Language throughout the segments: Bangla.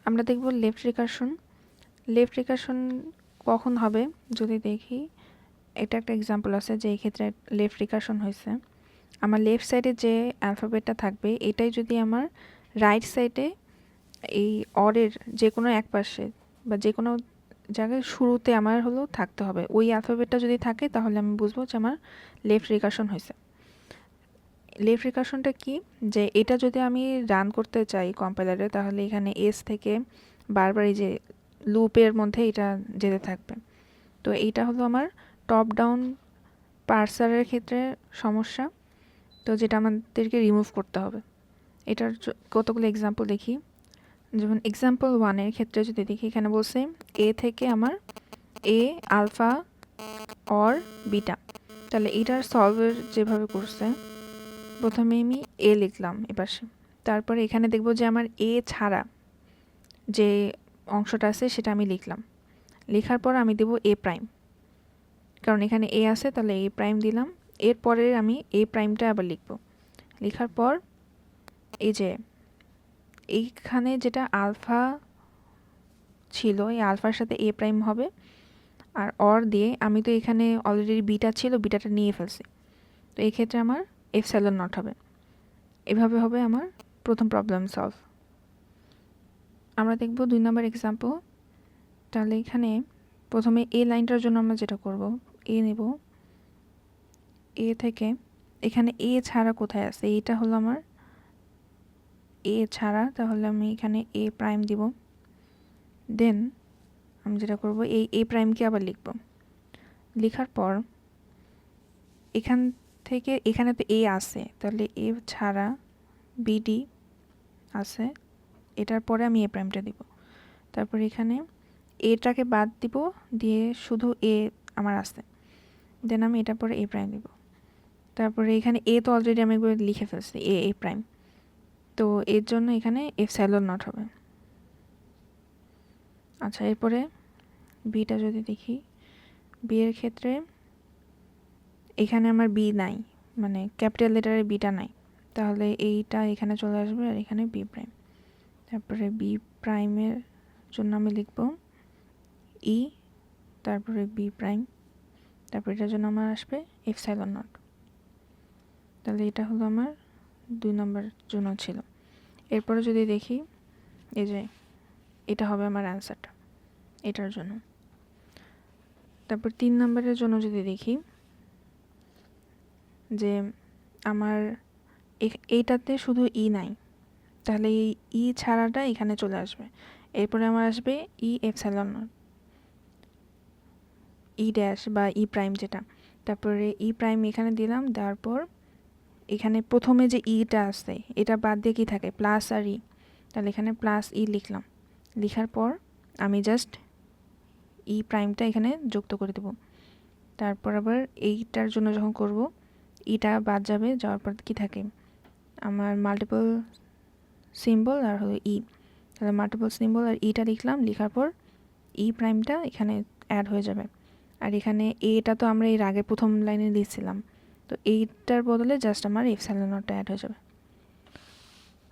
আমরা দেখব লেফট রিকারশন। লেফট রিকারশন কখন হবে যদি দেখি, এটা একটা এক্সাম্পল আছে যে এই ক্ষেত্রে লেফট রিকারশন হয়েছে। আমার লেফট সাইডে যে অ্যালফাবেটটা থাকবে এটাই যদি আমার রাইট সাইডে এই অরের যে কোনো এক পাশে বা যে কোনো জায়গায় শুরুতে আমার হলো থাকতে হবে, ওই অ্যালফাবেটটা যদি থাকে তাহলে আমি বুঝবো যে আমার লেফট রিকারশন হয়েছে। লেফট রিকারশনটা কি, যে এটা যদি আমি রান করতে চাই কম্পাইলারে তাহলে এখানে এস থেকে বারবার এই যে লুপের মধ্যে এটা যেতে থাকবে। তো এইটা হলো আমার টপ ডাউন পার্সারের ক্ষেত্রে সমস্যা, তো যেটা আমাদেরকে রিমুভ করতে হবে। এটার কতগুলো এক্সাম্পল দেখি। যেমন এক্সাম্পল 1-এর ক্ষেত্রে যদি দেখি, এখানে বলছে এ থেকে আমার এ আলফা অর বিটা। তাহলে এটার সলভের যেভাবে করছে, প্রথমে আমি এ লিখলাম এপাশে, তারপরে এখানে দেখব যে আমার এ ছাড়া যে অংশটা আছে সেটা আমি লিখলাম। লেখার পর আমি দেব এ প্রাইম, কারণ এখানে এ আছে তাহলে এ প্রাইম দিলাম। এরপরে আমি এ প্রাইমটা আবার লিখব। লেখার পর এই যে এইখানে যেটা আলফা ছিল এই আলফার সাথে এ প্রাইম হবে, আর অর দিয়ে আমি তো এখানে অলরেডি বিটা ছিল, বিটাটা নিয়ে ফেলছি, তো এই ক্ষেত্রে আমার এপসাইলন নট হবে। এভাবে হবে আমার প্রথম প্রবলেম সলভ। আমরা দেখব 2 নম্বর এক্সাম্পল। তাহলে এখানে প্রথমে এ লাইনটার জন্য আমরা যেটা করব, এ নেব, এ থেকে এখানে এ ছাড়া কোথায় আছে, এইটা হলো আমার এ ছাড়া, তাহলে আমি এখানে এ প্রাইম দিব। দেন আমি যেটা করব এই এ প্রাইমকে আবার লিখব। লেখার পর এখান থেকে এখানে তো এ আছে, তাহলে এ ছাড়া বিডি আছে, এটার পরে আমি এ প্রাইমটা দিব। তারপর এখানে এটাকে বাদ দিব, দিয়ে শুধু এ আমার আছে, দেন আমি এটার পরে এ প্রাইম দিব। তারপরে এখানে এ তো অলরেডি আমি একবার লিখে ফেলছি, এ এ প্রাইম, তো এর জন্য এখানে এপসাইলন নট হবে। আচ্ছা, এরপরে বিটা যদি দেখি, বি এর ক্ষেত্রে এখানে আমার বি নাই, মানে ক্যাপিটাল লেটারে বিটা নাই, তাহলে এইটা এখানে চলে আসবে আর এখানে বি প্রাইম। তারপরে বি প্রাইমের জন্য আমি লিখব ই, তারপরে বি প্রাইম, তারপর এটার জন্য আমার আসবে এপসাইলন নট। তাহলে এটা হলো আমার 2 নম্বর জন্য ছিল। এরপরে যদি দেখি, এই যে এটা হবে আমার অ্যান্সারটা এটার জন্য। তারপর 3 নম্বরের জন্য যদি দেখি, যে আমার এইটাতে শুধু ই নাই, তাহলে এই ই ছাড়াটা এখানে চলে আসবে। এরপরে আমার আসবে ই এপসাইলন নট, ই ড্যাশ বা ই প্রাইম যেটা, তারপরে ই প্রাইম এখানে দিলাম। দেওয়ার পর এখানে প্রথমে যে ইটা আছে এটা বাদ দিয়ে কি থাকে, প্লাস আর ই, তাহলে এখানে প্লাস ই লিখলাম। লেখার পর আমি জাস্ট ই প্রাইমটা এখানে যুক্ত করে দেব। তারপর আবার এইটার জন্য যখন করব, ইটা বাদ যাবে, যাওয়ার পর কি থাকে আমার মাল্টিপল সিম্বল আর হলো ই, তাহলে মাল্টিপল সিম্বল আর ইটা লিখলাম। লেখার পর ই প্রাইমটা এখানে অ্যাড হয়ে যাবে। আর এখানে এটা তো আমরা এর আগে প্রথম লাইনে দিয়েছিলাম, তো এইটার বদলে জাস্ট আমার এপসাইলন নটটা অ্যাড হয়ে যাবে।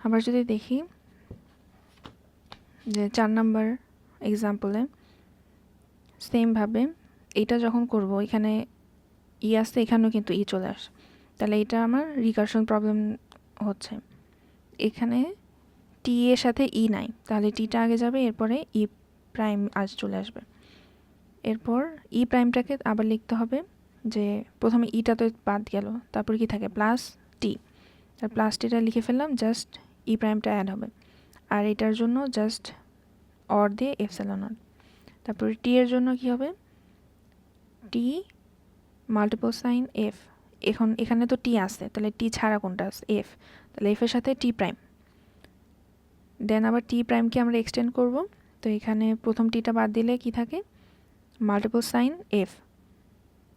আবার যদি দেখি যে 4 নাম্বার এক্সাম্পলে সেমভাবে এইটা যখন করব, এখানে ই আসছে, এখানেও কিন্তু ই চলে আসে, তাহলে এটা আমার রিকারশন প্রবলেম হচ্ছে। এখানে টি এর সাথে ই নাই, তাহলে টিটা আগে যাবে, এরপরে ই প্রাইম আজ চলে আসবে। এরপর ই প্রাইমটাকে আবার লিখতে হবে, যে প্রথমে ইটা তো বাদ গেল, তারপর কি থাকে প্লাস টি, আর প্লাস টিটা লিখে ফেললাম, জাস্ট ই প্রাইমটা অ্যাড হবে। আর এটার জন্য জাস্ট অর দিয়ে এপসাইলন নট। তারপরে টি এর জন্য কি হবে, টি মাল্টিপল সাইন এফ, এখন এখানে তো টি আছে, তাহলে টি ছাড়া কোনটা আছে, এফ, তাহলে এফ এর সাথে টি প্রাইম। দেন আবার টি প্রাইমকে আমরা এক্সটেন্ড করব, তো এখানে প্রথম টিটা বাদ দিলে কি থাকে মাল্টিপল সাইন এফ,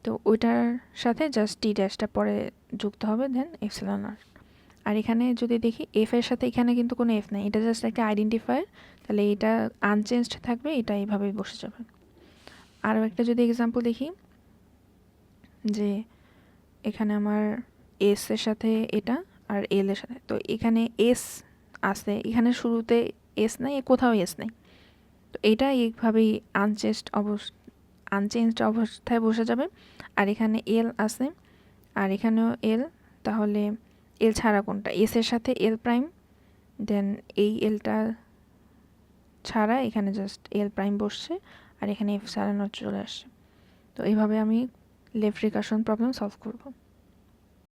তো ওইটার সাথে জাস্ট টি ড্যাশটা পরে যুক্ত হবে, দেন এপসাইলন নট। আর এখানে যদি দেখি এফ এর সাথে এখানে কিন্তু কোনো এফ নাই, এটা জাস্ট একটা আইডেন্টিফায়ার, তাহলে এটা আনচেঞ্জড থাকবে, এটা এইভাবেই বসে যাবে। আরও একটা যদি এক্সাম্পল দেখি, যে এখানে আমার এস এর সাথে এটা আর এল এর সাথে, তো এখানে এস আছে, এখানে শুরুতে এস নাই, কোথাও এস নাই। তো এটা এইভাবেই আনচেঞ্জড অবস্থায় বসে যাবে। আর এখানে এল আছে, আর এখানেও এল, তাহলে এল ছাড়া কোনটা? এস এর সাথে এল প্রাইম, দেন এই এলটা ছাড়া এখানে জাস্ট এল প্রাইম বসছে, আর এখানে এফ ছাড়ানো চলে আসছে। তো এইভাবে আমি লেফট রিকারশন প্রবলেম সলভ করব।